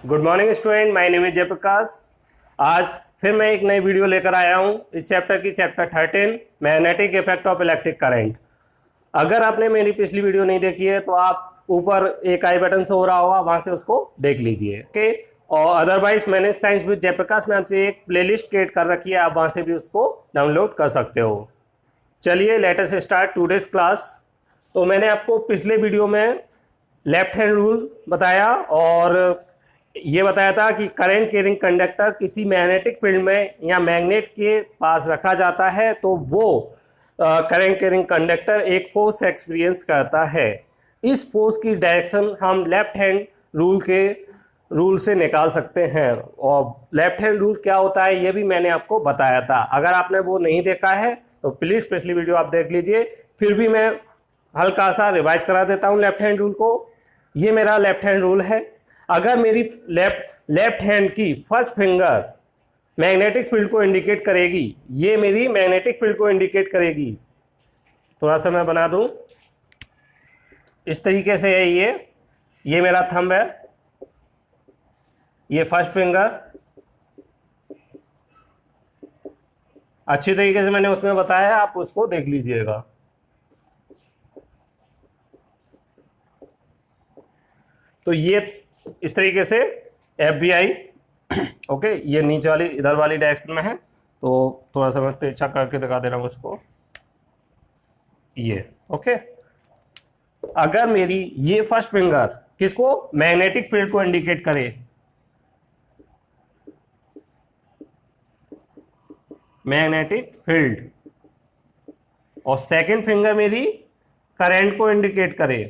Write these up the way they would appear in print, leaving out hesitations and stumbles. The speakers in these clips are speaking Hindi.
Good morning student, my name is Jayprakash. आज फिर मैं एक नई वीडियो लेकर आया हूँ इस चैप्टर की, chapter 13 magnetic effect of electric current. अगर आपने मेरी पिछली वीडियो नहीं देखी है तो आप ऊपर एक आई बटन से हो रहा होगा, वहां से उसको देख लीजिए। ओके, और अदरवाइज मैंने साइंस विद जयप्रकाश में आपसे एक प्लेलिस्ट क्रिएट कर रखी है, आप वहां से भी उसको डाउनलोड कर सकते हो। चलिए let us start today's class. तो मैंने आपको पिछले वीडियो में लेफ्ट हैंड रूल बताया और ये बताया था कि करंट कैरिंग कंडक्टर किसी मैग्नेटिक फील्ड में या मैग्नेट के पास रखा जाता है तो वो करंट कैरिंग कंडक्टर एक फोर्स एक्सपीरियंस करता है। इस फोर्स की डायरेक्शन हम लेफ्ट हैंड रूल से निकाल सकते हैं, और लेफ्ट हैंड रूल क्या होता है ये भी मैंने आपको बताया था। अगर आपने वो नहीं देखा है तो प्लीज़ पिछली वीडियो आप देख लीजिए। फिर भी मैं हल्का सा रिवाइज करा देता हूँ लेफ्ट हैंड रूल को। ये मेरा लेफ्ट हैंड रूल है। अगर मेरी लेफ्ट हैंड की फर्स्ट फिंगर मैग्नेटिक फील्ड को इंडिकेट करेगी, ये मेरी मैग्नेटिक फील्ड को इंडिकेट करेगी। थोड़ा सा मैं बना दूं, इस तरीके से है। ये मेरा थंब है, ये फर्स्ट फिंगर। अच्छी तरीके से मैंने उसमें बताया, आप उसको देख लीजिएगा। तो ये इस तरीके से FBI ओके, ये नीचे वाली इधर वाली डायरेक्शन में है। तो थोड़ा सा मैं तिरछा करके दिखा दे रहा हूँ उसको, ये ओके। अगर मेरी ये फर्स्ट फिंगर किसको, मैग्नेटिक फील्ड को इंडिकेट करे, मैग्नेटिक फील्ड, और सेकंड फिंगर मेरी करंट को इंडिकेट करे,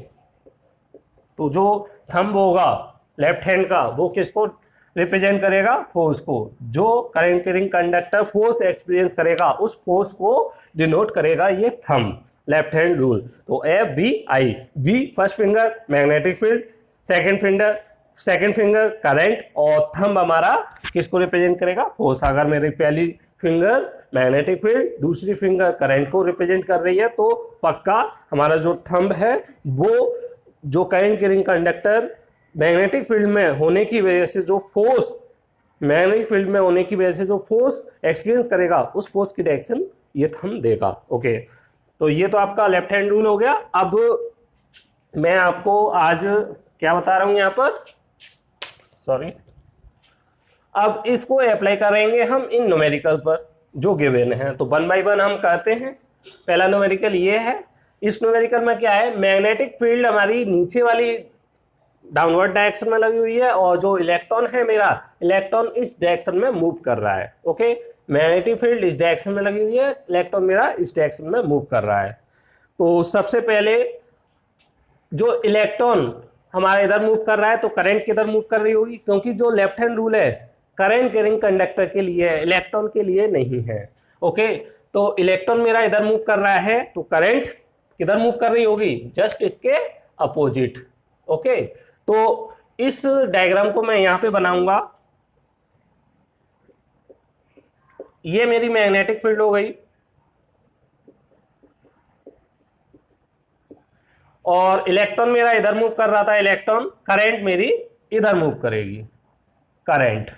तो जो थंब होगा लेफ्ट हैंड का वो किसको रिप्रेजेंट करेगा, फोर्स को। जो current carrying conductor force experience करेगा उस फोर्स को डिनोट करेगा ये थंब, लेफ्ट हैंड रूल। तो FBI, B first finger magnetic field, second finger current, और थंब हमारा किसको रिप्रेजेंट करेगा, फोर्स। अगर मेरी पहली फिंगर मैग्नेटिक फील्ड, दूसरी फिंगर करंट को रिप्रेजेंट कर रही है तो पक्का हमारा जो थंब है वो जो current carrying conductor magnetic field में होने की वजह से जो फोर्स, मैग्नेटिक फील्ड में होने की वजह से जो फोर्स एक्सपीरियंस करेगा उस फोर्स की डायरेक्शन ये थंब देगा। ओके, तो ये तो आपका लेफ्ट हैंड रूल हो गया। अब मैं आपको आज क्या बता रहा हूं यहां पर, सॉरी, अब इसको अप्लाई करेंगे हम इन न्यूमेरिकल पर जो गिवन है। तो 1 बाय 1 हम करते हैं। पहला न्यूमेरिकल ये है। इस न्यूमेरिकल में क्या है, मैग्नेटिक फील्ड हमारी नीचे वाली डाउनवर्ड डायरेक्शन में लगी हुई है, और जो इलेक्ट्रॉन है मेरा, इलेक्ट्रॉन इस डायरेक्शन में मूव कर रहा है। ओके, मैग्नेटिक फील्ड इस डायरेक्शन में लगी हुई है, इलेक्ट्रॉन मेरा इस डायरेक्शन में मूव कर रहा है। तो सबसे पहले जो इलेक्ट्रॉन हमारा इधर मूव कर रहा है तो करंट किधर मूव कर रही होगी, क्योंकि जो लेफ्ट हैंड रूल है करंट कैरिंग कंडक्टर के लिए है, इलेक्ट्रॉन के लिए नहीं है। ओके, तो इलेक्ट्रॉन मेरा इधर मूव कर रहा है तो करंट किधर मूव कर रही होगी, जस्ट इसके अपोजिट। ओके, तो इस डायग्राम को मैं यहां पे बनाऊंगा। ये मेरी मैग्नेटिक फील्ड हो गई, और इलेक्ट्रॉन मेरा इधर मूव कर रहा था, इलेक्ट्रॉन, करंट मेरी इधर मूव करेगी, करंट।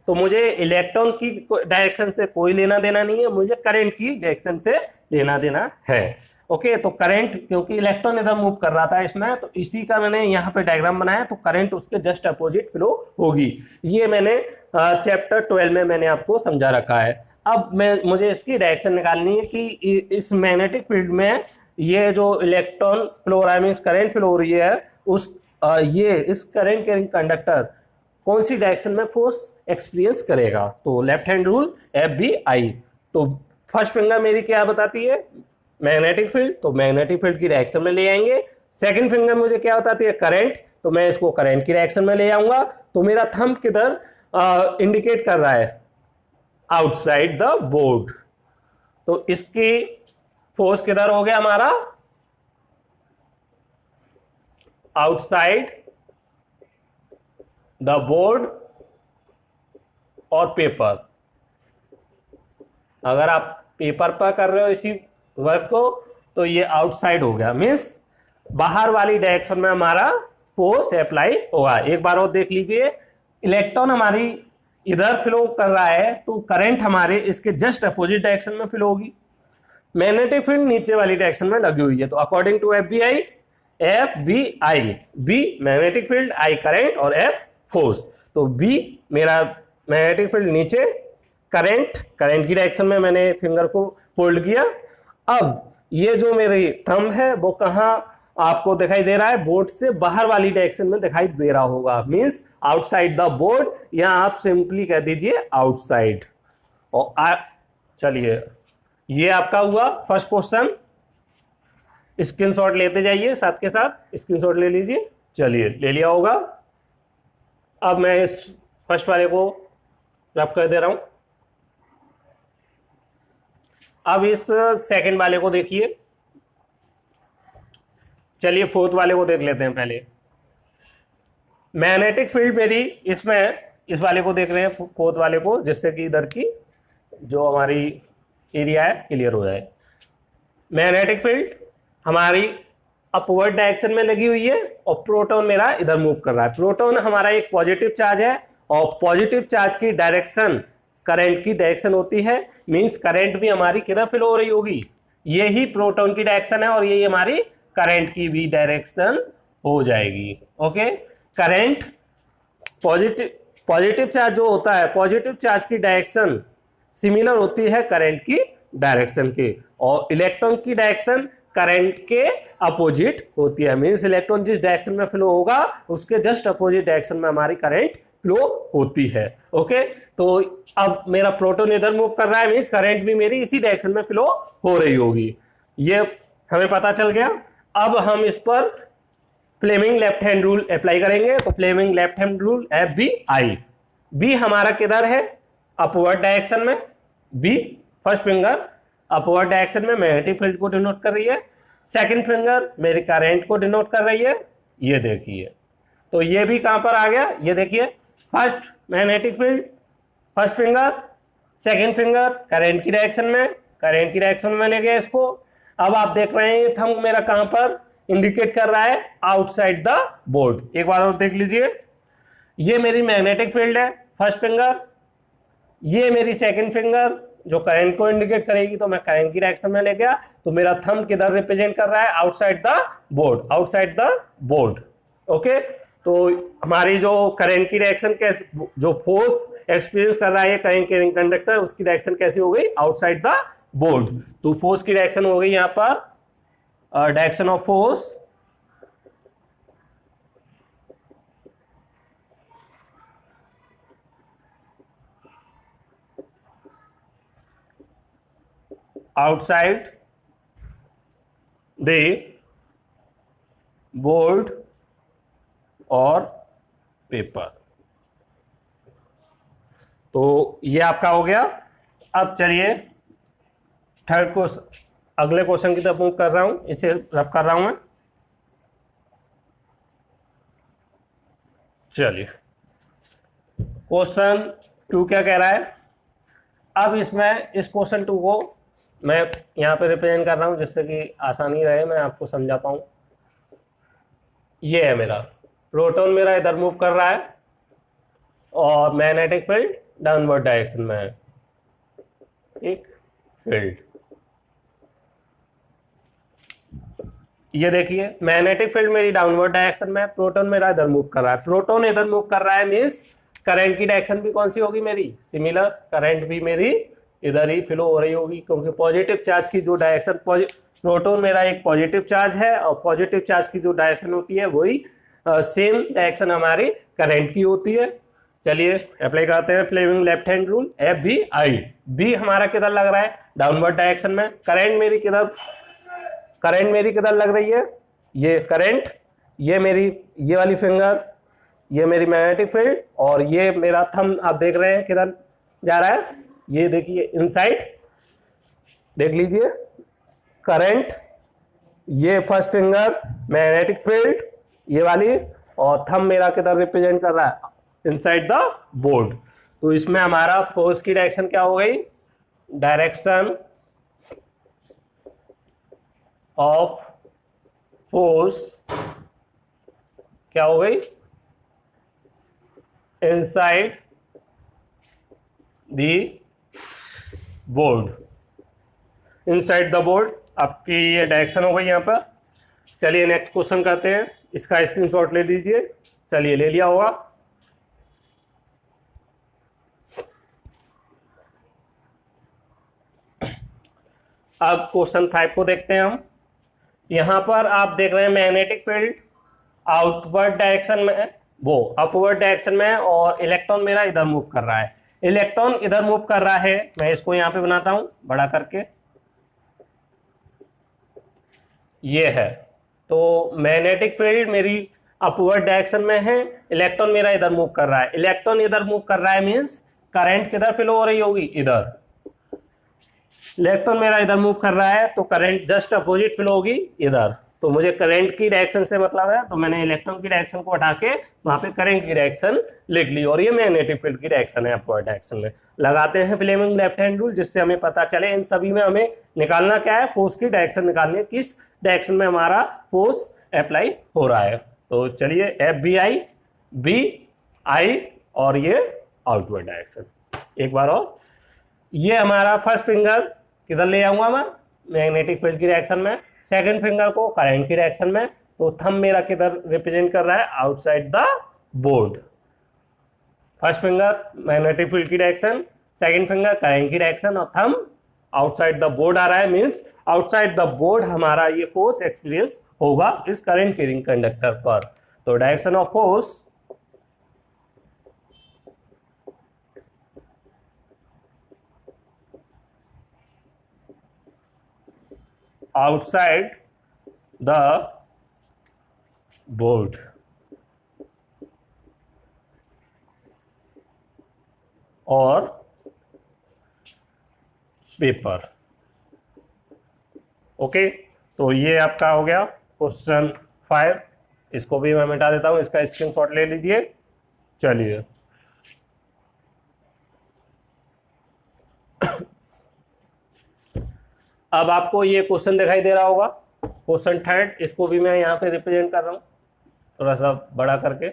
तो मुझे इलेक्ट्रॉन की डायरेक्शन से कोई लेना देना नहीं है, मुझे करंट की डायरेक्शन से लेना देना है। ओके, तो करंट, क्योंकि इलेक्ट्रॉन इधर मूव कर रहा था इसमें, तो इसी का मैंने यहाँ पे डायग्राम बनाया, तो करंट उसके जस्ट अपोजिट फ्लो होगी। ये मैंने चैप्टर 12 में मैंने आपको समझा रखा है। अब मुझे इसकी डायरेक्शन निकालनी है कि इस मैग्नेटिक फील्ड में ये जो इलेक्ट्रॉन फ्लो हो रहा है, मीन्स करंट फ्लो हो रही है, ये इस करंट कैरिंग कंडक्टर कौन सी डायरेक्शन में फोर्स एक्सपीरियंस करेगा। तो लेफ्ट हैंड रूल FBI। तो फर्स्ट फिंगर मेरी क्या बताती है, मैग्नेटिक फील्ड, तो मैग्नेटिक फील्ड की डायरेक्शन में ले आएंगे। सेकंड फिंगर मुझे क्या बताती है, करंट, तो मैं इसको करंट की डायरेक्शन में ले आऊंगा। तो मेरा थंब किधर इंडिकेट कर रहा है, आउटसाइड द बोर्ड। तो इसकी फोर्स किधर हो गया हमारा, आउटसाइड द बोर्ड और पेपर। अगर आप पेपर पर कर रहे हो इसी वर्क को तो ये आउटसाइड हो गया, मीन्स बाहर वाली डायरेक्शन में हमारा फोर्स अप्लाई होगा। एक बार और देख लीजिए, इलेक्ट्रॉन हमारी इधर फ्लो कर रहा है तो करंट हमारे इसके जस्ट अपोजिट डायरेक्शन में फ्लो होगी। मैग्नेटिक फील्ड नीचे वाली डायरेक्शन में लगी हुई है, तो according to F B I, F B I, B magnetic field, I current और एफ फोर्स। तो बी मेरा मैग्नेटिक फील्ड नीचे, करंट की डायरेक्शन में मैंने फिंगर को फोल्ड किया। अब ये जो मेरी थंब है वो कहाँ आपको दिखाई दे रहा है, बोर्ड से बाहर वाली डायरेक्शन में दिखाई दे रहा होगा, मींस आउटसाइड द बोर्ड, या आप सिंपली कह दीजिए आउटसाइड। और चलिए ये आपका हुआ फर्स्ट क्वेश्चन। स्क्रीनशॉट लेते जाइए, साथ के साथ स्क्रीनशॉट ले लीजिए। चलिए ले लिया होगा। अब मैं इस फर्स्ट वाले को रब कर दे रहा हूं। अब इस सेकंड वाले को देखिए। चलिए फोर्थ वाले को देख लेते हैं पहले। मैग्नेटिक फील्ड मेरी इसमें, इस वाले को देख रहे हैं फोर्थ वाले को, जिससे कि इधर की जो हमारी एरिया है क्लियर हो जाए। मैग्नेटिक फील्ड हमारी अपवर्ड डायरेक्शन में लगी हुई है और प्रोटॉन मेरा इधर मूव कर रहा है। प्रोटॉन हमारा एक पॉजिटिव चार्ज है और पॉजिटिव चार्ज की डायरेक्शन करंट की डायरेक्शन होती है, मींस करंट भी हमारी किधर फ्लो हो रही होगी, यही प्रोटॉन की डायरेक्शन है और यही हमारी करंट की भी डायरेक्शन हो जाएगी। ओके, करंट पॉजिटिव चार्ज जो होता है, पॉजिटिव चार्ज की डायरेक्शन सिमिलर होती है करंट की डायरेक्शन के, और इलेक्ट्रॉन की डायरेक्शन करंट के अपोजिट होती है, मींस इलेक्ट्रॉन जिस डायरेक्शन में फ्लो होगा उसके जस्ट अपोजिट डायरेक्शन में हमारी करंट फ्लो होती है। ओके, तो अब मेरा प्रोटॉन इधर मूव कर रहा है, मींस करंट भी मेरी इसी डायरेक्शन में फ्लो हो रही होगी, ये हमें पता चल गया। अब हम इस पर Fleming left hand rule apply करेंगे। तो Fleming left hand rule, F B I, B हमारा किधर है, अपवर्ड डायरेक्शन में, B first finger upward direction में मैग्नेटिक फील्ड को डिनोट कर रही है, सेकंड फिंगर मेरी करंट को डिनोट कर रही है, ये देखिए। तो ये भी कहां पर आ गया, ये देखिए, first magnetic field first finger, second finger current की डायरेक्शन में, करंट की डायरेक्शन में ले गया इसको। अब आप देख रहे हैं थंब मेरा कहां पर इंडिकेट कर रहा है, आउटसाइड द बोर्ड। एक बार और देख लीजिए, ये मेरी मैग्नेटिक फील्ड है फर्स्ट फिंगर, ये मेरी सेकंड फिंगर जो करंट को इंडिकेट करेगी, तो मैं करंट की डायरेक्शन में ले गया, तो मेरा थंब किधर रिप्रेजेंट कर रहा है, outside the board, outside the board. Okay, तो हमारी जो करंट की डायरेक्शन कैसे, जो फोर्स एक्सपीरियंस कर रहा है करंट के कंडक्टर, उसकी डायरेक्शन कैसी हो गई, आउटसाइड द बोर्ड। तो फोर्स की डायरेक्शन हो गई यहां पर direction of force outside the board और पेपर। तो ये आपका हो गया। अब चलिए थर्ड क्वेश्चन, अगले क्वेश्चन की तरफ मूव कर रहा हूं, इसे रब कर रहा हूं मैं। चलिए क्वेश्चन 2 क्या कह रहा है। अब इसमें इस क्वेश्चन 2 को मैं यहाँ पे रिप्रेजेंट कर रहा हूँ जिससे कि आसानी रहे, मैं आपको समझा पाऊँ। ये है मेरा प्रोटॉन, मेरा इधर मूव कर रहा है और मैग्नेटिक फील्ड डाउनवर्ड डायरेक्शन में है, एक फील्ड। ये देखिए मैग्नेटिक फील्ड मेरी डाउनवर्ड डायरेक्शन में है, प्रोटॉन मेरा इधर मूव कर रहा है। प्रोटॉन इधर मूव कर रहा है मीन्स करंट की डायरेक्शन भी कौन सी होगी मेरी, सिमिलर, करंट भी मेरी इधर ही फ्लो हो रही होगी, क्योंकि पॉजिटिव चार्ज की जो डायरेक्शन, प्रोटॉन मेरा एक पॉजिटिव चार्ज है और पॉजिटिव चार्ज की जो डायरेक्शन होती है वही सेम डायरेक्शन हमारी करंट की होती है। चलिए अप्लाई करते हैं Fleming left hand rule, F B I. B हमारा किधर लग रहा है, डाउनवर्ड डायरेक्शन में। करंट मेरी किधर लग रही है, ये करंट, ये मेरी ये वाली फिंगर, ये मेरी मैग्नेटिक फील्ड, और ये मेरा थंब आप देख रहे हैं किधर जा रहा है, ये देखिए इनसाइड, देख लीजिए करंट, ये फर्स्ट फिंगर मैग्नेटिक फील्ड ये वाली, और थंब मेरा किधर रिप्रेजेंट कर रहा है, इनसाइड द बोर्ड। तो इसमें हमारा फोर्स की डायरेक्शन क्या हो गई, डायरेक्शन ऑफ फोर्स क्या हो गई, inside the board, inside the board. आपकी ये डायरेक्शन हो गई यहाँ पर। चलिए नेक्स्ट क्वेश्चन करते हैं, इसका स्क्रीनशॉट ले लीजिए। चलिए ले लिया होगा। अब क्वेश्चन 5 को देखते हैं हम। यहां पर आप देख रहे हैं मैग्नेटिक फील्ड आउटवर्ड डायरेक्शन में, वो अपवर्ड डायरेक्शन में, और इलेक्ट्रॉन मेरा इधर मूव कर रहा है। इलेक्ट्रॉन इधर मूव कर रहा है, मैं इसको यहां पे बनाता हूं बड़ा करके, ये है। तो मैग्नेटिक फील्ड मेरी अपवर्ड डायरेक्शन में है, इलेक्ट्रॉन मेरा इधर मूव कर रहा है। इलेक्ट्रॉन इधर मूव कर रहा है मींस करंट किधर फ्लो हो रही होगी, इधर। इलेक्ट्रॉन मेरा इधर मूव कर रहा है तो करंट जस्ट अपोजिट फ्लो होगी इधर। तो मुझे करंट की डायरेक्शन से मतलब है, तो मैंने इलेक्ट्रॉन की डायरेक्शन को हटा के वहां पे करंट की डायरेक्शन लिख ली, और ये मैग्नेटिक फील्ड की डायरेक्शन है अपवर्ड डायरेक्शन में। लगाते हैं फ्लेमिंग लेफ्ट हैंड रूल, जिससे हमें पता चले इन सभी में हमें निकालना क्या है, फोर्स की डायरेक्शन निकालनी है, किस डायरेक्शन में हमारा फोर्स अप्लाई हो रहा है। तो चलिए F B I, B I, और ये आउटवर्ड डायरेक्शन। एक बार और, ये हमारा फर्स्ट फिंगर किधर ले आऊंगा मैं, मैग्नेटिक फील्ड की डायरेक्शन में। सेकंड फिंगर को करंट की डायरेक्शन में। तो थंब मेरा किधर रिप्रेजेंट कर रहा है, outside the board. First finger magnetic field की डायरेक्शन, सेकंड फिंगर करंट की डायरेक्शन, और थंब आउटसाइड द बोर्ड आ रहा है, मींस आउटसाइड द बोर्ड हमारा ये फोर्स एक्सपीरियंस होगा इस करंट कैरिंग कंडक्टर पर। तो direction of force outside the board और पेपर। ओके, तो ये आपका हो गया क्वेश्चन 5। इसको भी मैं मिटा देता हूं, इसका स्क्रीनशॉट ले लीजिए। चलिए अब आपको ये क्वेश्चन दिखाई दे रहा होगा, क्वेश्चन 3, इसको भी मैं यहाँ पे रिप्रेजेंट कर रहा हूँ थोड़ा सा बड़ा करके।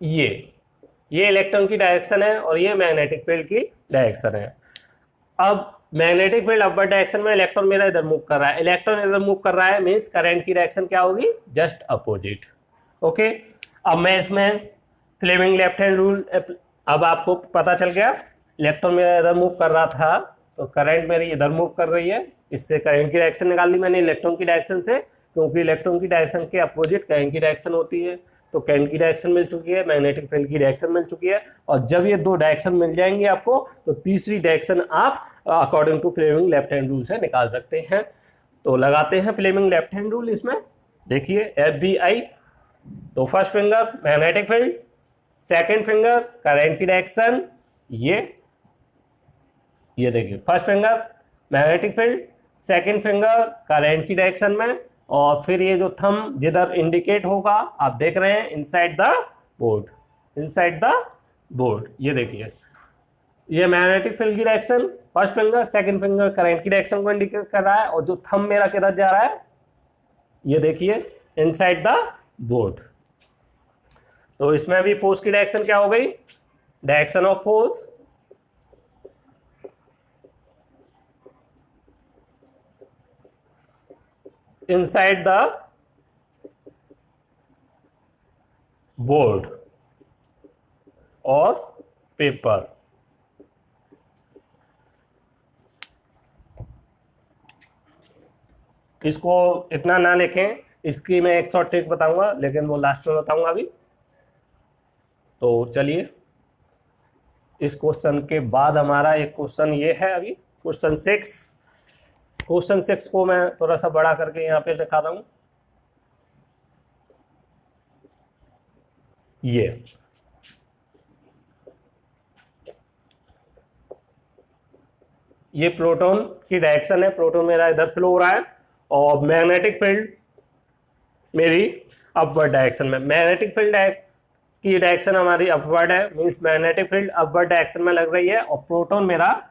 ये इलेक्ट्रॉन की डायरेक्शन है और ये मैग्नेटिक फील्ड की डायरेक्शन है। अब मैग्नेटिक फील्ड अपवर्ड डायरेक्शन में, इलेक्ट्रॉन मेरा इधर मूव कर रहा है, इलेक्ट्रॉन इधर मूव कर रहा है, मीन्स करंट की डायरेक्शन क्या होगी, जस्ट अपोजिट। ओके, अब मैं इसमें फ्लेमिंग लेफ्ट हैंड रूल, अब आपको पता चल गया इलेक्ट्रॉन मेरा इधर मूव कर रहा था तो करंट मेरी इधर मूव कर रही है, इससे करंट की डायरेक्शन निकाल ली मैंने इलेक्ट्रॉन की डायरेक्शन से, क्योंकि इलेक्ट्रॉन की डायरेक्शन के अपोजिट करंट की डायरेक्शन होती है। तो करंट की डायरेक्शन मिल चुकी है, मैग्नेटिक फील्ड की डायरेक्शन मिल चुकी है, और जब ये दो डायरेक्शन मिल जाएंगे आपको तो तीसरी डायरेक्शन आप according to Fleming left hand rule से निकाल सकते हैं। तो लगाते हैं फ्लेमिंग लेफ्ट हैंड रूल इसमें। देखिए एफ बी आई, तो first finger magnetic field, second finger current की डायरेक्शन, ये देखिए first finger magnetic field, second finger current की डायरेक्शन में, और फिर ये जो थंब जिधर इंडिकेट होगा आप देख रहे हैं inside the board, inside the board. ये देखिए ये मैग्नेटिक फील्ड की direction, first finger second finger current की डायरेक्शन को इंडिकेट कर रहा है, और जो थंब मेरा किधर जा रहा है ये देखिए इनसाइड द बोर्ड। तो इसमें भी फोर्स की डायरेक्शन क्या हो गई, direction of force inside the board और पेपर। इसको इतना ना लिखें, इसकी मैं एक शॉर्ट ट्रिक बताऊंगा, लेकिन वो लास्ट में बताऊंगा अभी। तो चलिए इस क्वेश्चन के बाद हमारा एक क्वेश्चन ये है अभी क्वेश्चन 6। क्वेश्चन 6 को मैं थोड़ा सा बड़ा करके यहाँ पे दिखा रहा हूं। ये प्रोटॉन की डायरेक्शन है, प्रोटॉन मेरा इधर फ्लो हो रहा है, और मैग्नेटिक फील्ड मेरी अपवर्ड डायरेक्शन में। मैग्नेटिक फील्ड की डायरेक्शन हमारी अपवर्ड है, means magnetic field upward direction में लग रही है, और प्रोटॉन मेरा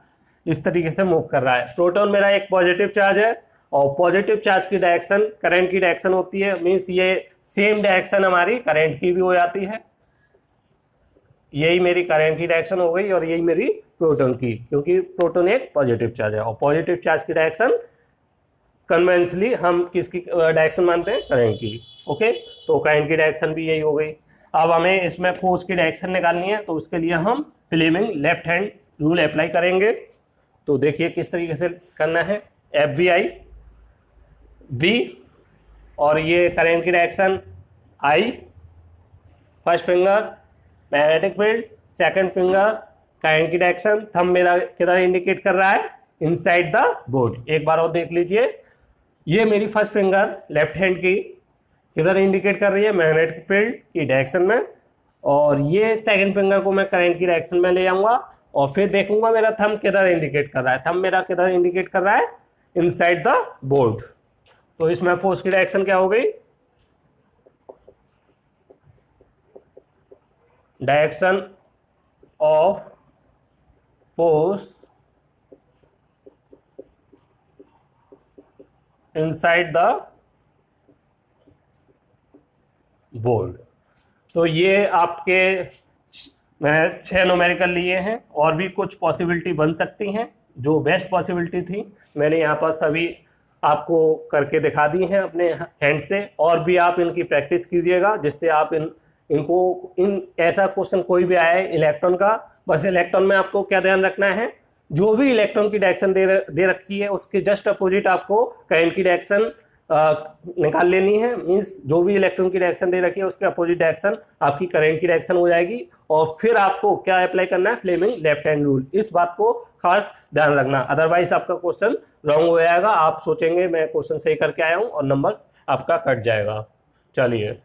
इस तरीके से मूव कर रहा है। प्रोटॉन मेरा एक पॉजिटिव चार्ज है, और पॉजिटिव चार्ज की डायरेक्शन करंट की डायरेक्शन होती है, मींस ये सेम डायरेक्शन हमारी करंट की भी हो जाती है। यही मेरी करंट की डायरेक्शन हो गई और यही मेरी प्रोटॉन की, क्योंकि प्रोटॉन एक पॉजिटिव चार्ज है और पॉजिटिव चार्ज की डायरेक्शन कन्वेंशनली हम किसकी डायरेक्शन मानते हैं, करंट की। ओके, तो करंट की डायरेक्शन भी यही हो गई। अब हमें इसमें फोर्स की डायरेक्शन निकालनी है, तो उसके लिए हम Fleming left hand rule apply करेंगे। तो देखिए किस तरीके से करना है। एफ बी आई बी, और ये करंट की direction I, first finger magnetic field, second finger current की डायरेक्शन। थंब मेरा किधर इंडिकेट कर रहा है, इनसाइड द बोर्ड। एक बार और देख लीजिए, ये मेरी फर्स्ट फिंगर लेफ्ट हैंड की किधर इंडिकेट कर रही है, मैग्नेटिक फील्ड की डायरेक्शन में, और ये सेकंड फिंगर को मैं करंट की डायरेक्शन में ले जाऊंगा और फिर देखूंगा मेरा थंब किधर इंडिकेट कर रहा है। थंब मेरा किधर इंडिकेट कर रहा है, इनसाइड द बोर्ड। तो इसमें फोर्स की डायरेक्शन क्या हो गई, direction of force inside the board. तो ये आपके मैं 6 न्यूमेरिकल लिए हैं, और भी कुछ पॉसिबिलिटी बन सकती हैं। जो बेस्ट पॉसिबिलिटी थी मैंने यहाँ पर सभी आपको करके दिखा दी हैं अपने हैंड से, और भी आप इनकी प्रैक्टिस कीजिएगा, जिससे आप इन ऐसा क्वेश्चन कोई भी आए इलेक्ट्रॉन का, बस इलेक्ट्रॉन में आपको क्या ध्यान रखना है, जो भी इलेक्ट्रॉन की डायरेक्शन दे रखी है उसके जस्ट अपोजिट आपको करंट की डायरेक्शन निकाल लेनी है। मींस जो भी इलेक्ट्रॉन की डायरेक्शन दे रखी है उसके अपोजिट डायरेक्शन आपकी करंट की डायरेक्शन हो जाएगी, और फिर आपको क्या अप्लाई करना है, फ्लेमिंग लेफ्ट हैंड रूल। इस बात को खास ध्यान रखना, अदरवाइज आपका क्वेश्चन रॉन्ग हो जाएगा। आप सोचेंगे मैं क्वेश्चन सही करके आया हूं और नंबर आपका कट जाएगा। चलिए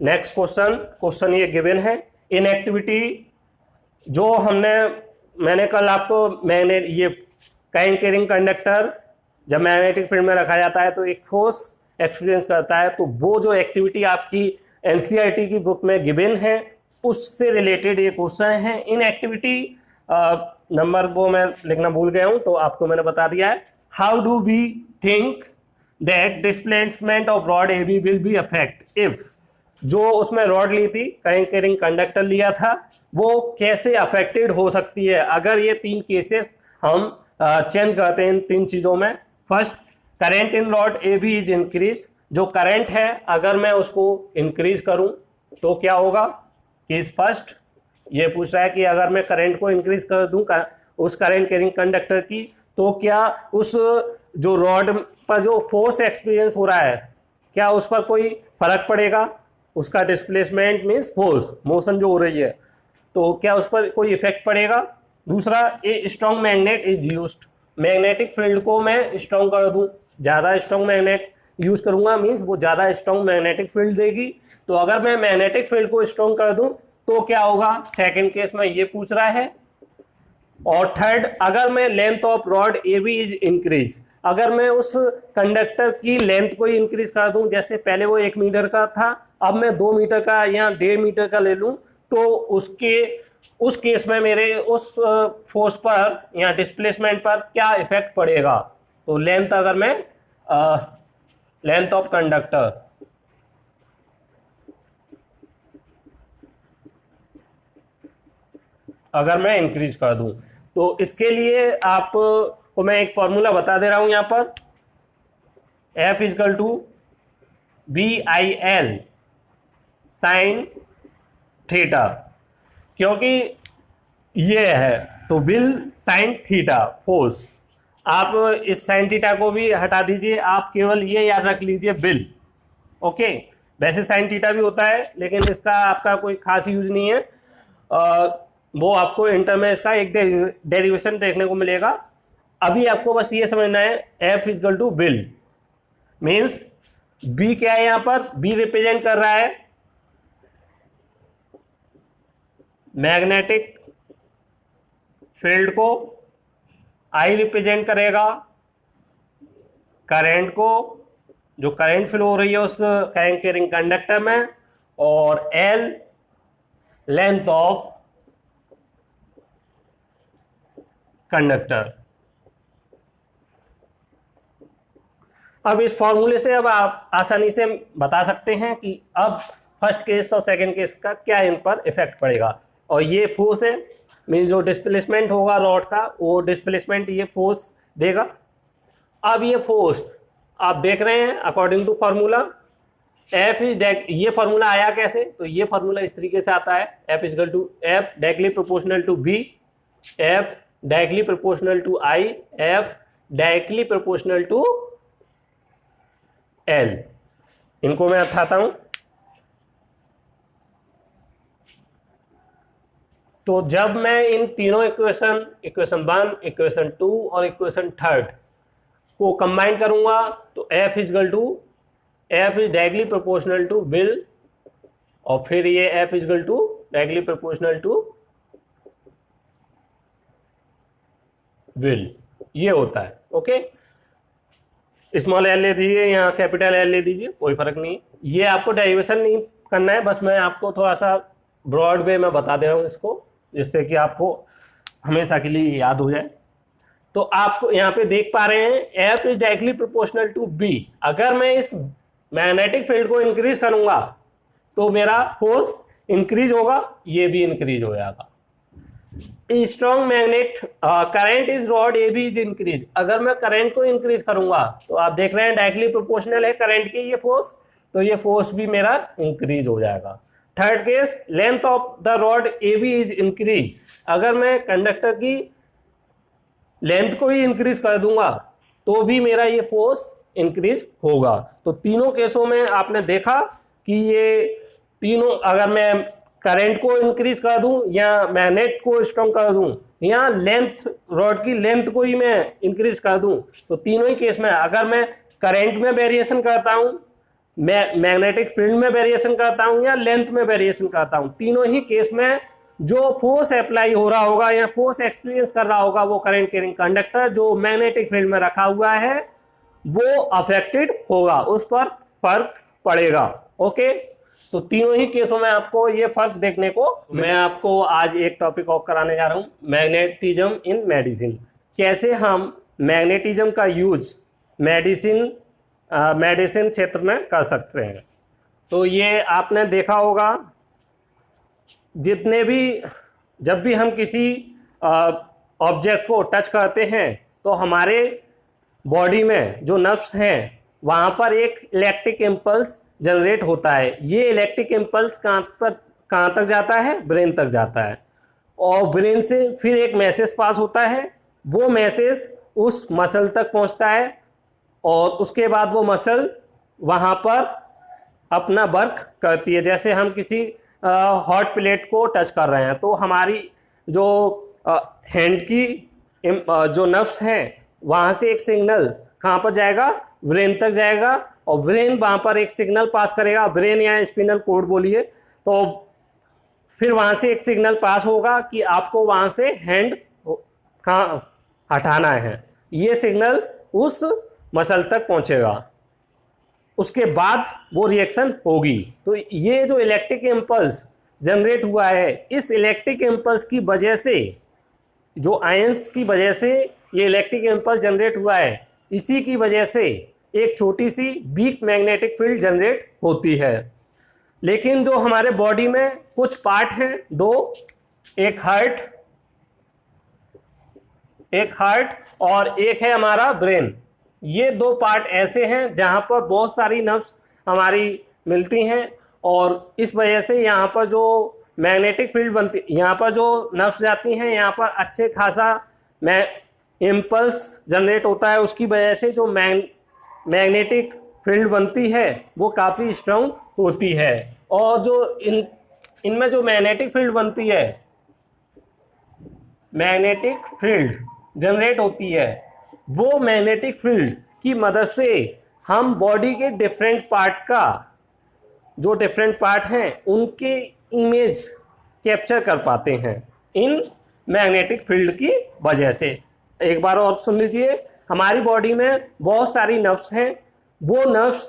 नेक्स्ट क्वेश्चन ये गिवन है। इन एक्टिविटी जो मैंने कल आपको ये करंट कैरिंग कंडक्टर जब मैग्नेटिक फील्ड में रखा जाता है तो एक फोर्स एक्सपीरियंस करता है, तो वो जो एक्टिविटी आपकी एनसीईआरटी की बुक में गिवन है उससे रिलेटेड ये क्वेश्चन है। इन एक्टिविटी नंबर वो मैं लिखना भूल गया हूं, तो आपको मैंने बता दिया है। How do we think that displacement of rod A B will be affect if, जो उसमें रॉड ली थी, करंट कैरिंग कंडक्टर लिया था, वो कैसे अफेक्टेड हो सकती है अगर ये 3 केसेस हम चेंज करते हैं इन 3 चीजों में। First, current in rod A B is increase, जो करंट है अगर मैं उसको इंक्रीज करूं तो क्या होगा। केस फर्स्ट ये पूछ रहा है कि अगर मैं करंट को इंक्रीज कर दूं उस करंट कैरिंग कंडक्टर की, तो क्या उस जो रॉड पर जो फोर्स एक्सपीरियंस हो रहा है क्या उस पर कोई फर्क पड़ेगा, उसका डिस्प्लेसमेंट मीन्स फोर्स मोशन जो हो रही है, तो क्या उस पर कोई इफेक्ट पड़ेगा। दूसरा, a strong magnet is used, magnetic field को मैं स्ट्रॉन्ग कर दूं, ज़्यादा स्ट्रॉन्ग मैग्नेट यूज करूंगा मीन्स वो ज़्यादा स्ट्रॉन्ग मैग्नेटिक फील्ड देगी। तो अगर मैं मैग्नेटिक फील्ड को स्ट्रॉन्ग कर दूं तो क्या होगा, सेकंड केस में ये पूछ रहा है। और थर्ड, अगर मैं length of rod A B is increase, अगर मैं उस कंडक्टर की लेंथ को इंक्रीज कर दूं, जैसे पहले वो 1 मीटर का था अब मैं 2 मीटर का या 1.5 मीटर का ले लूं, तो उस केस में मेरे उस फोर्स पर या डिस्प्लेसमेंट पर क्या इफेक्ट पड़ेगा। तो लेंथ, अगर मैं लेंथ ऑफ कंडक्टर अगर मैं इंक्रीज कर दूं, तो इसके लिए आपको मैं एक फॉर्मूला बता दे रहा हूं यहां पर, F is equal to BIL sine theta, क्योंकि ये है तो बिल साइन थीटा फोर्स। आप इस साइन थीटा को भी हटा दीजिए, आप केवल ये याद रख लीजिए बिल। ओके, वैसे साइन थीटा भी होता है लेकिन इसका आपका कोई खास यूज नहीं है, वो आपको इंटर में इसका एक डेरिवेशन देखने को मिलेगा। अभी आपको बस ये समझना है F is equal to B I L means B क्या है, यहां पर B रिप्रेजेंट कर रहा है मैग्नेटिक फील्ड को, I रिप्रेजेंट करेगा करंट को, जो करंट फ्लो हो रही है उस करंट कैरिंग कंडक्टर में, और L लेंथ ऑफ कंडक्टर। अब इस फॉर्मूले से अब आप आसानी से बता सकते हैं कि अब फर्स्ट केस और सेकंड केस का क्या इन पर इफेक्ट पड़ेगा। और ये फोर्स है, मीन जो डिस्प्लेसमेंट होगा रॉड का, वो डिस्प्लेसमेंट ये फोर्स देगा। अब ये फोर्स आप देख रहे हैं according to formula F is, ये फार्मूला आया कैसे, तो ये फार्मूला इस तरीके से आता है, F is equal to F directly proportional to B, F directly proportional to I, F directly proportional to L. इनको मैं उठाता हूं। तो जब मैं इन तीनों इक्वेशन 1, इक्वेशन 2 और इक्वेशन 3 को कंबाइन करूंगा तो F is equal to, F is directly proportional to B I L, और फिर ये F is equal to directly proportional to B I L, ये होता है। ओके, स्मॉल एल ले दीजिए, यहाँ कैपिटल एल ले दीजिए, कोई फर्क नहीं। ये आपको डेरिवेशन नहीं करना है, बस मैं आपको थोड़ा सा ब्रॉड वे में बता दे रहा हूँ इसको, जिससे कि आपको हमेशा के लिए याद हो जाए। तो आप यहाँ पे देख पा रहे हैं F is directly proportional to B. अगर मैं इस मैग्नेटिक फील्ड को इंक्रीज करूंगा तो मेरा फोर्स इंक्रीज होगा, ये भी इंक्रीज हो जाएगा। Strong magnet current is rod A B is increase. अगर मैं करंट को इंक्रीज करूंगा तो आप देख रहे हैं डायरेक्टली प्रोपोर्शनल है करंट के ये फोर्स, तो ये फोर्स भी मेरा इंक्रीज हो जाएगा। Third case, length of the rod A B is increase. अगर मैं कंडक्टर की लेंथ को ही इंक्रीज कर दूंगा तो भी मेरा ये फोर्स इंक्रीज होगा। तो तीनों केसों में आपने देखा कि ये तीनों, अगर मैं करंट को इंक्रीज कर दूं या मैग्नेट को स्ट्रॉन्ग कर दूं या लेंथ, रॉड की लेंथ को ही मैं इंक्रीज कर दूं, तो तीनों ही केस में अगर मैं करंट में वेरिएशन करता हूं, मैग्नेटिक फील्ड में वेरिएशन करता हूं या लेंथ में वेरिएशन करता हूं, तीनों ही केस में जो फोर्स अप्लाई हो रहा होगा या फोर्स एक्सपीरियंस कर रहा होगा वो करंट कैरिंग कंडक्टर जो मैग्नेटिक फील्ड में रखा हुआ है वो अफेक्टेड होगा, उस पर फर्क पड़ेगा। ओके, तो तीनों ही केसों में आपको ये फर्क देखने को। मैं आपको आज एक टॉपिक और कराने जा रहा हूं, मैग्नेटिज्म इन मेडिसिन। कैसे हम मैग्नेटिज्म का यूज मेडिसिन क्षेत्र में कर सकते हैं। तो ये आपने देखा होगा, जितने भी, जब भी हम किसी ऑब्जेक्ट को टच करते हैं तो हमारे बॉडी में जो नर्व्स हैं वहाँ पर एक इलेक्ट्रिक इम्पल्स जनरेट होता है। ये इलेक्ट्रिक इम्पल्स कहाँ तक जाता है, ब्रेन तक जाता है, और ब्रेन से फिर एक मैसेज पास होता है, वो मैसेज उस मसल तक पहुँचता है और उसके बाद वो मसल वहाँ पर अपना वर्क करती है। जैसे हम किसी हॉट प्लेट को टच कर रहे हैं तो हमारी जो हैंड की जो नर्व्स हैं वहाँ से एक सिग्नल कहाँ पर जाएगा, ब्रेन तक जाएगा, और ब्रेन वहाँ पर एक सिग्नल पास करेगा, ब्रेन या स्पिनल कोड बोलिए, तो फिर वहाँ से एक सिग्नल पास होगा कि आपको वहाँ से हैंड कहाँ हटाना है। ये सिग्नल उस मसल तक पहुँचेगा, उसके बाद वो रिएक्शन होगी। तो ये जो इलेक्ट्रिक इम्पल्स जनरेट हुआ है, इस इलेक्ट्रिक इम्पल्स की वजह से, जो आयंस की वजह से ये इलेक्ट्रिक इम्पल्स जनरेट हुआ है, इसी की वजह से एक छोटी सी वीक मैग्नेटिक फील्ड जनरेट होती है। लेकिन जो हमारे बॉडी में कुछ पार्ट हैं दो, एक हार्ट और एक है हमारा ब्रेन। ये दो पार्ट ऐसे हैं जहाँ पर बहुत सारी नर्व्स हमारी मिलती हैं और इस वजह से यहाँ पर जो मैग्नेटिक फील्ड बनती, यहाँ पर जो नर्व्स जाती हैं यहाँ पर अच्छे खासा इम्पल्स जनरेट होता है। उसकी वजह से जो मैग्नेटिक फील्ड बनती है वो काफ़ी स्ट्रांग होती है। और जो इनमें जो मैग्नेटिक फील्ड बनती है, मैग्नेटिक फील्ड जनरेट होती है, वो मैग्नेटिक फील्ड की मदद से हम बॉडी के डिफरेंट पार्ट हैं उनके इमेज कैप्चर कर पाते हैं इन मैग्नेटिक फील्ड की वजह से। एक बार और सुन लीजिए, हमारी बॉडी में बहुत सारी नर्व्स हैं। वो नर्व्स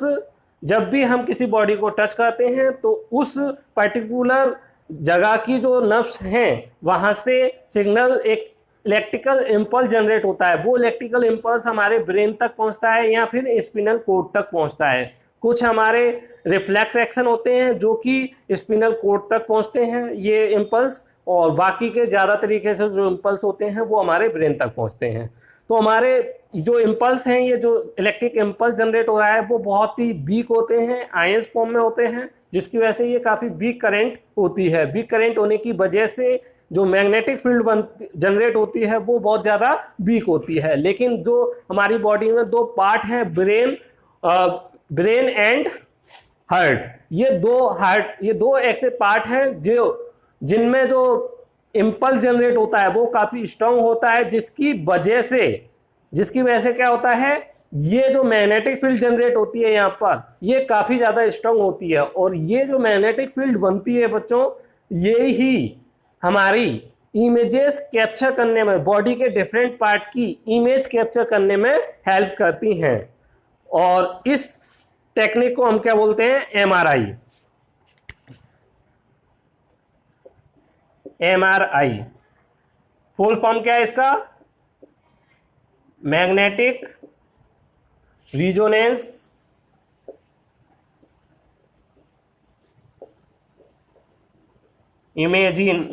जब भी हम किसी बॉडी को टच करते हैं तो उस पर्टिकुलर जगह की जो नर्व्स हैं वहाँ से सिग्नल एक इलेक्ट्रिकल इम्पल्स जनरेट होता है वो इलेक्ट्रिकल इम्पल्स हमारे ब्रेन तक पहुंचता है या फिर स्पिनल कोड तक पहुंचता है। कुछ हमारे रिफ्लेक्स एक्शन होते हैं जो कि स्पिनल कोड तक पहुंचते हैं ये इम्पल्स, और बाकी के ज़्यादा तरीके से जो इम्पल्स होते हैं वो हमारे ब्रेन तक पहुंचते हैं। तो हमारे जो इम्पल्स हैं, ये जो इलेक्ट्रिक इम्पल्स जनरेट हो रहा है वो बहुत ही वीक होते हैं, आयंस फॉर्म में होते हैं, जिसकी वजह से ये काफ़ी वीक करंट होती है। वीक करंट होने की वजह से जो मैग्नेटिक फील्ड जनरेट होती है वो बहुत ज़्यादा वीक होती है। लेकिन जो हमारी बॉडी में दो पार्ट हैं, ब्रेन एंड हार्ट, ये दो ऐसे पार्ट हैं जिनमें जो इम्पल्स जनरेट होता है वो काफ़ी स्ट्रांग होता है, जिसकी वजह से क्या होता है, ये जो मैग्नेटिक फील्ड जनरेट होती है यहाँ पर ये काफ़ी ज़्यादा स्ट्रांग होती है। और ये जो मैग्नेटिक फील्ड बनती है बच्चों, ये ही हमारी इमेजेस कैप्चर करने में, बॉडी के डिफरेंट पार्ट की इमेज कैप्चर करने में हेल्प करती हैं। और इस टेक्निक को हम क्या बोलते हैं, एमआरआई। एमआरआई फुल फॉर्म क्या है इसका, मैग्नेटिक रिजोनेंस इमेजिंग,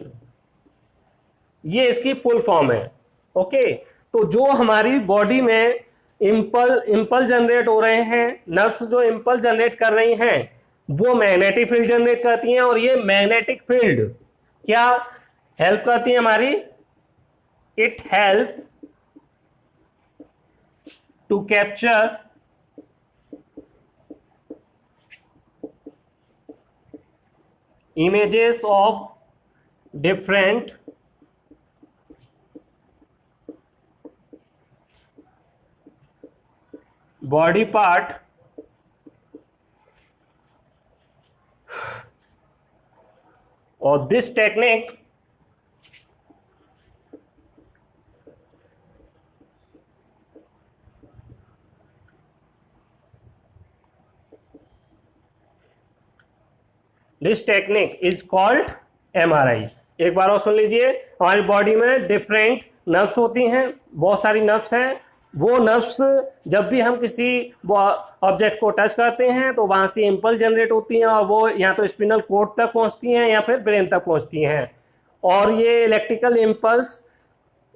ये इसकी फुल फॉर्म है। ओके, तो जो हमारी बॉडी में इम्पल्स जनरेट हो रहे हैं, नर्व्स जो इम्पल्स जनरेट कर रही हैं वो मैग्नेटिक फील्ड जनरेट करती हैं। और ये मैग्नेटिक फील्ड क्या हेल्प करती है हमारी, it help to capture images of different body part or this technique is called MRI। एक बार और सुन लीजिए, हमारी बॉडी में डिफरेंट नर्व्स होती हैं, बहुत सारी नर्व्स हैं। वो नर्व्स जब भी हम किसी ऑब्जेक्ट को टच करते हैं तो वहाँ से इम्पल्स जनरेट होती हैं और वो या तो स्पिनल कोड तक पहुँचती हैं या फिर ब्रेन तक पहुँचती हैं। और ये इलेक्ट्रिकल इम्पल्स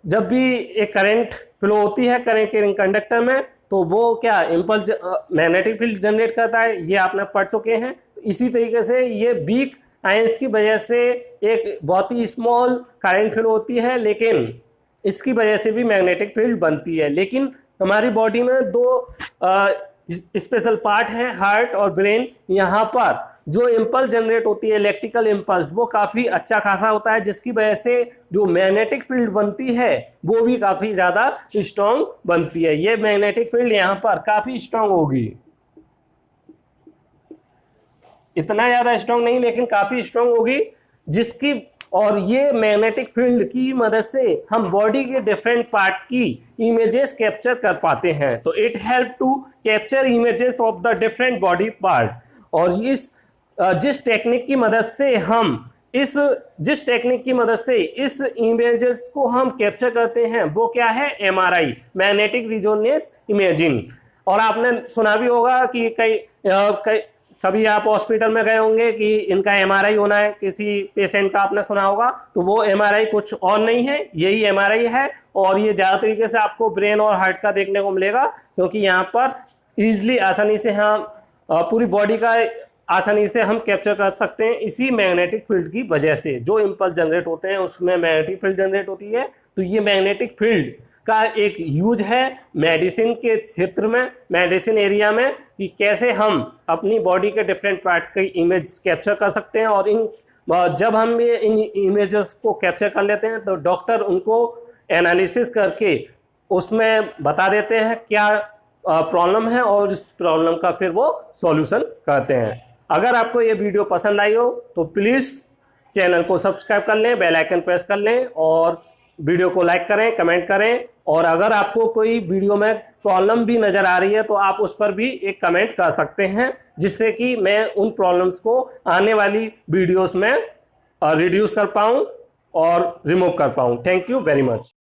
जब भी एक करंट फ्लो होती है करंट के कंडक्टर में, तो वो क्या इम्पल्स मैग्नेटिक फील्ड जनरेट करता है, ये आपने पढ़ चुके हैं। इसी तरीके से ये वीक आयंस की वजह से एक बहुत ही स्मॉल करंट फ्लो होती है, लेकिन इसकी वजह से भी मैग्नेटिक फील्ड बनती है। लेकिन हमारी बॉडी में दो स्पेशल पार्ट हैं, हार्ट और ब्रेन। यहाँ पर जो इम्पल्स जनरेट होती है इलेक्ट्रिकल इम्पल्स वो काफ़ी अच्छा खासा होता है, जिसकी वजह से जो मैग्नेटिक फील्ड बनती है वो भी काफ़ी ज़्यादा स्ट्रॉन्ग बनती है। ये मैग्नेटिक फील्ड यहाँ पर काफ़ी स्ट्रॉन्ग होगी, इतना ज़्यादा स्ट्रॉन्ग नहीं लेकिन काफ़ी स्ट्रॉन्ग होगी, जिसकी और ये मैग्नेटिक फील्ड की मदद से हम बॉडी के डिफरेंट पार्ट की इमेजेस कैप्चर कर पाते हैं। तो it help to capture images of the different body part. और जिस टेक्निक की मदद से इस इमेजेस को हम कैप्चर करते हैं वो क्या है, एमआरआई, मैग्नेटिक रिजोनेंस इमेजिंग। और आपने सुना भी होगा कि कभी आप हॉस्पिटल में गए होंगे कि इनका एमआरआई होना है, किसी पेशेंट का आपने सुना होगा, तो वो एमआरआई कुछ और नहीं है, यही एमआरआई है। और ये ज़्यादा तरीके से आपको ब्रेन और हार्ट का देखने को मिलेगा, क्योंकि यहाँ पर ईजिली आसानी से हम पूरी बॉडी का आसानी से हम कैप्चर कर सकते हैं, इसी मैग्नेटिक फील्ड की वजह से। जो इम्पल्स जनरेट होते हैं उसमें मैग्नेटिक फील्ड जनरेट होती है। तो ये मैग्नेटिक फील्ड का एक यूज है मेडिसिन के क्षेत्र में, मेडिसिन एरिया में, कि कैसे हम अपनी बॉडी के डिफरेंट पार्ट की इमेज कैप्चर कर सकते हैं। और जब हम ये इन इमेजेस को कैप्चर कर लेते हैं तो डॉक्टर उनको एनालिसिस करके उसमें बता देते हैं क्या प्रॉब्लम है और उस प्रॉब्लम का फिर वो सॉल्यूशन करते हैं। अगर आपको ये वीडियो पसंद आई हो तो प्लीज़ चैनल को सब्सक्राइब कर लें, बेल आइकन प्रेस कर लें और वीडियो को लाइक करें, कमेंट करें। और अगर आपको कोई वीडियो में प्रॉब्लम भी नज़र आ रही है तो आप उस पर भी एक कमेंट कर सकते हैं, जिससे कि मैं उन प्रॉब्लम्स को आने वाली वीडियोस में रिड्यूस कर पाऊँ और रिमूव कर पाऊँ। Thank you very much.